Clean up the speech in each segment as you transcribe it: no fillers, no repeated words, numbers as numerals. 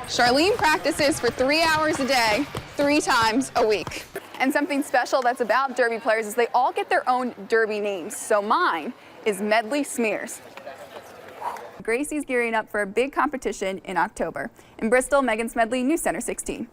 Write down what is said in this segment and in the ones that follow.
Charlene practices for 3 hours a day, 3 times a week. And something special that's about Derby players is they all get their own Derby names. So mine is Smedley Smears. Gracie's gearing up for a big competition in October. In Bristol, Megan Smedley, News Center 16.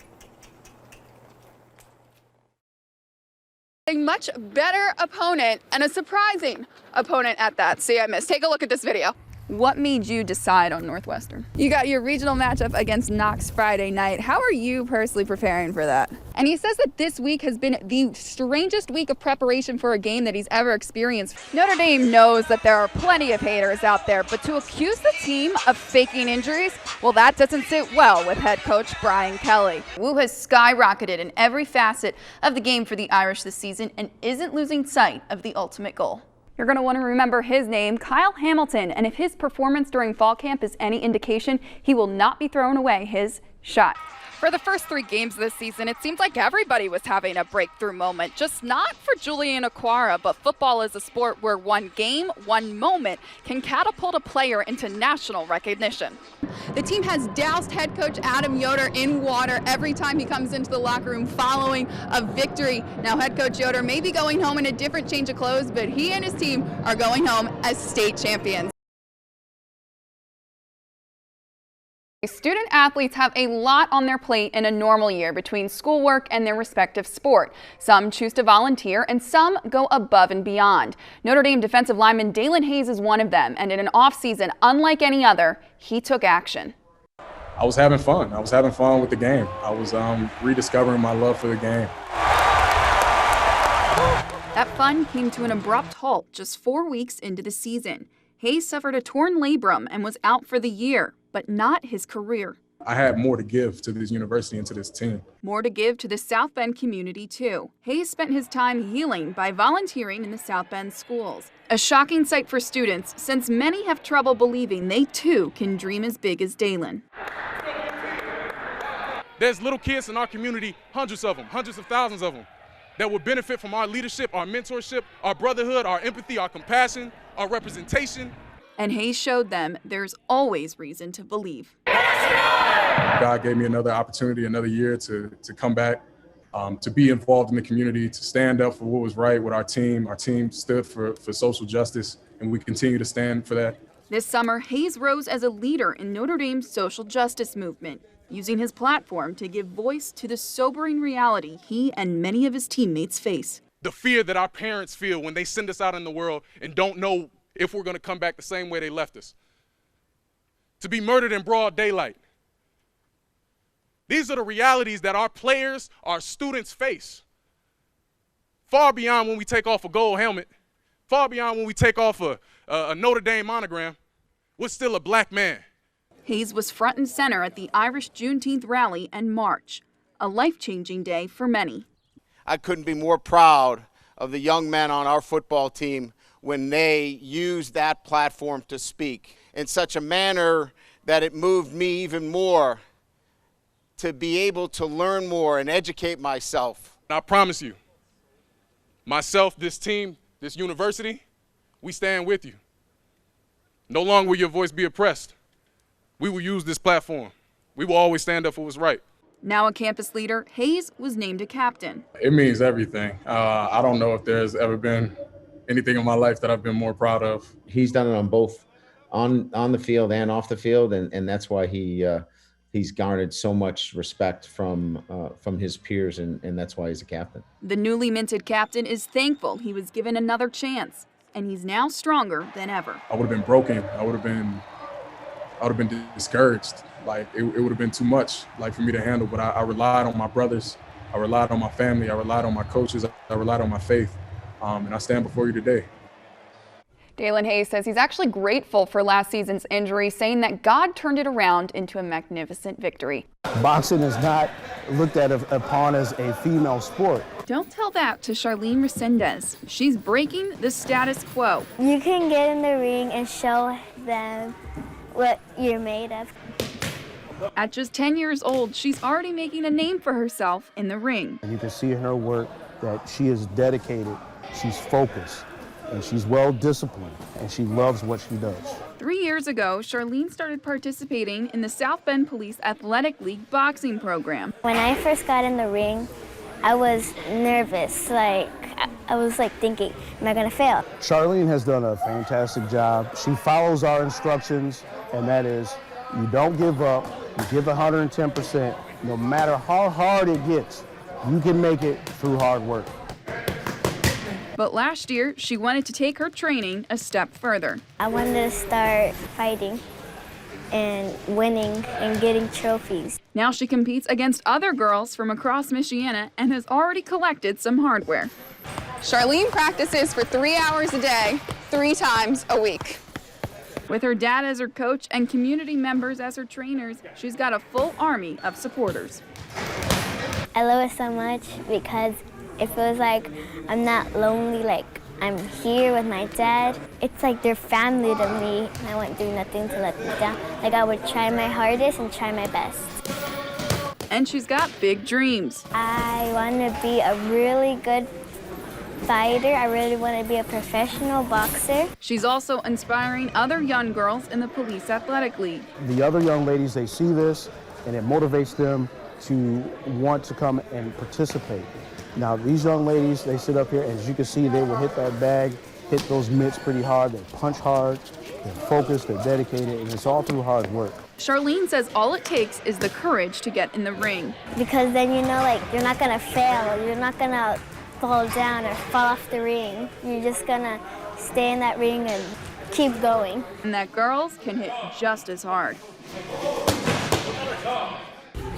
A much better opponent and a surprising opponent at that. CMS. Take a look at this video. What made you decide on Northwestern? You got your regional matchup against Knox Friday night. How are you personally preparing for that? And he says that this week has been the strangest week of preparation for a game that he's ever experienced. Notre Dame knows that there are plenty of haters out there, but to accuse the team of faking injuries, well, that doesn't sit well with head coach Brian Kelly. Wu has skyrocketed in every facet of the game for the Irish this season and isn't losing sight of the ultimate goal. You're going to want to remember his name, Kyle Hamilton, and if his performance during fall camp is any indication, he will not be throwing away his shot. For the first 3 games this season, it seems like everybody was having a breakthrough moment, just not for Julian Aquara, but football is a sport where one game, one moment can catapult a player into national recognition. The team has doused head coach Adam Yoder in water every time he comes into the locker room following a victory. Now head coach Yoder may be going home in a different change of clothes, but he and his team are going home as state champions. Student athletes have a lot on their plate in a normal year between schoolwork and their respective sport. Some choose to volunteer and some go above and beyond. Notre Dame defensive lineman Dalen Hayes is one of them, and in an off-season unlike any other, he took action. I was having fun. I was having fun with the game. I was rediscovering my love for the game. That fun came to an abrupt halt just 4 weeks into the season. Hayes suffered a torn labrum and was out for the year, but not his career. I had more to give to this university and to this team. More to give to the South Bend community, too. Hayes spent his time healing by volunteering in the South Bend schools. A shocking sight for students, since many have trouble believing they, too, can dream as big as Dalen. There's little kids in our community, hundreds of them, hundreds of thousands of them, that will benefit from our leadership, our mentorship, our brotherhood, our empathy, our compassion, our representation. And Hayes showed them there's always reason to believe. God gave me another opportunity, another year to come back, to be involved in the community, to stand up for what was right with our team. Our team stood for social justice, and we continue to stand for that. This summer, Hayes rose as a leader in Notre Dame's social justice movement, using his platform to give voice to the sobering reality he and many of his teammates face. The fear that our parents feel when they send us out in the world and don't know if we're going to come back the same way they left us. To be murdered in broad daylight. These are the realities that our players, our students face. Far beyond when we take off a gold helmet, far beyond when we take off a Notre Dame monogram, we're still a black man. Hayes was front and center at the Irish Juneteenth rally and march, a life-changing day for many. I couldn't be more proud of the young men on our football team when they used that platform to speak in such a manner that it moved me even more to be able to learn more and educate myself. I promise you, myself, this team, this university, we stand with you. No longer will your voice be oppressed. We will use this platform. We will always stand up for what's right. Now a campus leader, Hayes was named a captain. It means everything. I don't know if there's ever been anything in my life that I've been more proud of. He's done it on both, on the field and off the field, and that's why he's garnered so much respect from his peers, and that's why he's a captain. The newly minted captain is thankful he was given another chance, and he's now stronger than ever. I would have been broken. I would have been discouraged. Like it would have been too much, like for me to handle. But I relied on my brothers. I relied on my family. I relied on my coaches. I relied on my faith. And I stand before you today. Dalen Hayes says he's actually grateful for last season's injury, saying that God turned it around into a magnificent victory. Boxing is not looked at upon as a female sport. Don't tell that to Charlene Resendez. She's breaking the status quo. You can get in the ring and show them what you're made of. At just 10 years old, she's already making a name for herself in the ring. You can see in her work that she is dedicated, she's focused, and she's well disciplined, and she loves what she does. 3 years ago, Charlene started participating in the South Bend Police Athletic League boxing program. When I first got in the ring, I was nervous. I was thinking, am I going to fail? Charlene has done a fantastic job. She follows our instructions, and that is, you don't give up, you give 110%. No matter how hard it gets, you can make it through hard work. But last year, she wanted to take her training a step further. I wanted to start fighting and winning and getting trophies. Now she competes against other girls from across Michiana and has already collected some hardware. Charlene practices for 3 hours a day, 3 times a week. With her dad as her coach and community members as her trainers, she's got a full army of supporters. I love it so much because it feels like I'm not lonely, I'm here with my dad. It's like they're family to me, and I wouldn't do nothing to let them down. I would try my hardest and try my best. And she's got big dreams. I want to be a really good fighter. I really want to be a professional boxer. She's also inspiring other young girls in the Police Athletic League. The other young ladies, they see this, and it motivates them to want to come and participate. Now, these young ladies, they sit up here, and as you can see, they will hit that bag, hit those mitts pretty hard, they punch hard, they're focused, they're dedicated, and it's all through hard work. Charlene says all it takes is the courage to get in the ring. Because then you're not going to fail, you're not going to fall down or fall off the ring. You're just going to stay in that ring and keep going. And that girls can hit just as hard.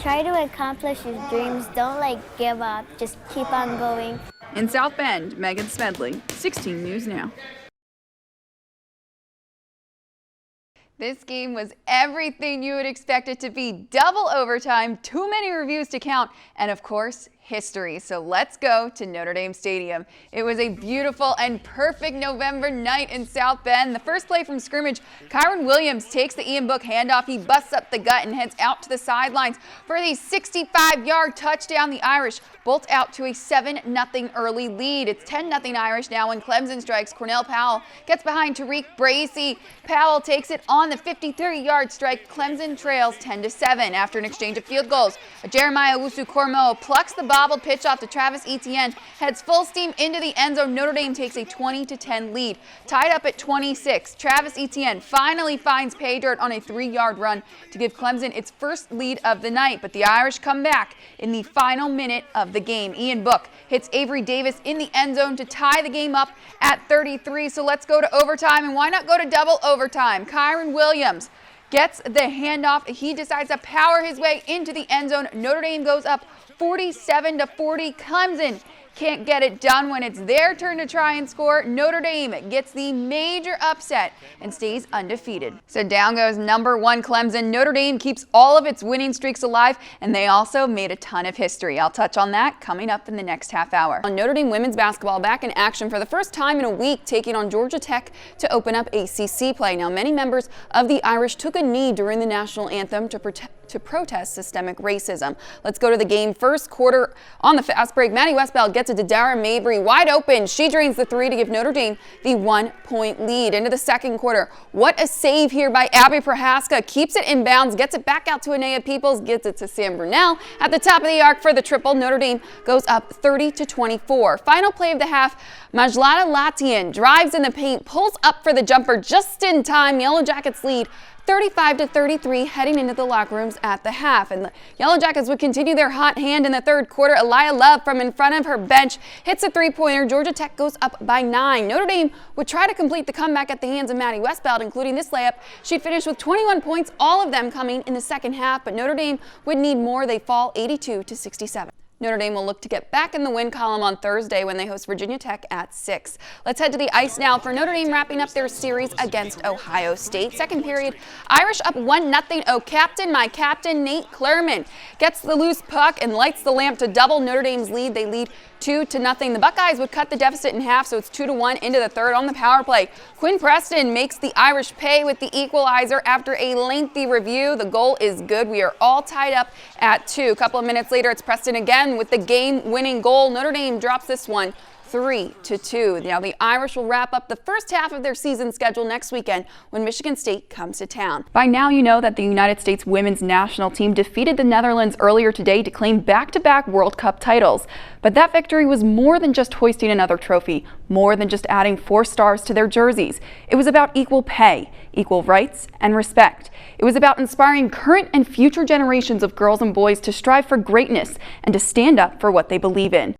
Try to accomplish your dreams. Don't give up. Just keep on going. In South Bend, Megan Smedley, 16 News Now. This game was everything you would expect it to be. Double overtime, too many reviews to count, and of course, history. So let's go to Notre Dame Stadium. It was a beautiful and perfect November night in South Bend. The first play from scrimmage, Kyron Williams takes the Ian Book handoff. He busts up the gut and heads out to the sidelines for the 65-yard touchdown. The Irish bolt out to a 7-0 early lead. It's 10-0 Irish now when Clemson strikes. Cornell Powell gets behind Tariq Bracy. Powell takes it on the 53-yard strike. Clemson trails 10-7 after an exchange of field goals. Jeremiah Owusu-Koroma plucks the bobbled pitch off to Travis Etienne, heads full steam into the end zone. Notre Dame takes a 20-10 lead. Tied up at 26, Travis Etienne finally finds pay dirt on a 3-yard run to give Clemson its first lead of the night, but the Irish come back in the final minute of the game. Ian Book hits Avery Davis in the end zone to tie the game up at 33. So let's go to overtime, and why not go to double overtime? Kyron Williams gets the handoff. He decides to power his way into the end zone. Notre Dame goes up 47-40. Clemson can't get it done when it's their turn to try and score. Notre Dame gets the major upset and stays undefeated. So down goes number 1 Clemson. Notre Dame keeps all of its winning streaks alive, and they also made a ton of history. I'll touch on that coming up in the next half hour. On Notre Dame women's basketball back in action for the first time in a week, taking on Georgia Tech to open up ACC play. Now, many members of the Irish took a knee during the national anthem to protest systemic racism. Let's go to the game. First quarter on the fast break. Maddie Westbeld gets it to Dara Mabry wide open. She drains the 3 to give Notre Dame the 1-point lead. Into the second quarter. What a save here by Abby Prohaska. Keeps it in bounds, gets it back out to Anea Peoples, gets it to Sam Brunell at the top of the arc for the triple. Notre Dame goes up 30-24. Final play of the half. Majlada Latian drives in the paint, pulls up for the jumper just in time. Yellow Jackets lead 35-33 heading into the locker rooms at the half. And the Yellow Jackets would continue their hot hand in the third quarter. Elia Love from in front of her bench hits a 3-pointer. Georgia Tech goes up by 9. Notre Dame would try to complete the comeback at the hands of Maddie Westbeld, including this layup. She'd finish with 21 points, all of them coming in the second half, but Notre Dame would need more. They fall 82-67. Notre Dame will look to get back in the win column on Thursday when they host Virginia Tech at 6. Let's head to the ice now for Notre Dame wrapping up their series against Ohio State. Second period, Irish up 1-0. Oh, captain, my captain, Nate Clerman gets the loose puck and lights the lamp to double Notre Dame's lead. They lead 2-0. The Buckeyes would cut the deficit in half, so it's 2-1 into the third on the power play. Quinn Preston makes the Irish pay with the equalizer after a lengthy review. The goal is good. We are all tied up at 2. A couple of minutes later, it's Preston again with the game-winning goal. Notre Dame drops this one 3-2. Now the Irish will wrap up the first half of their season schedule next weekend when Michigan State comes to town. By now you know that the United States women's national team defeated the Netherlands earlier today to claim back-to-back World Cup titles. But that victory was more than just hoisting another trophy, more than just adding 4 stars to their jerseys. It was about equal pay, equal rights, and respect. It was about inspiring current and future generations of girls and boys to strive for greatness and to stand up for what they believe in.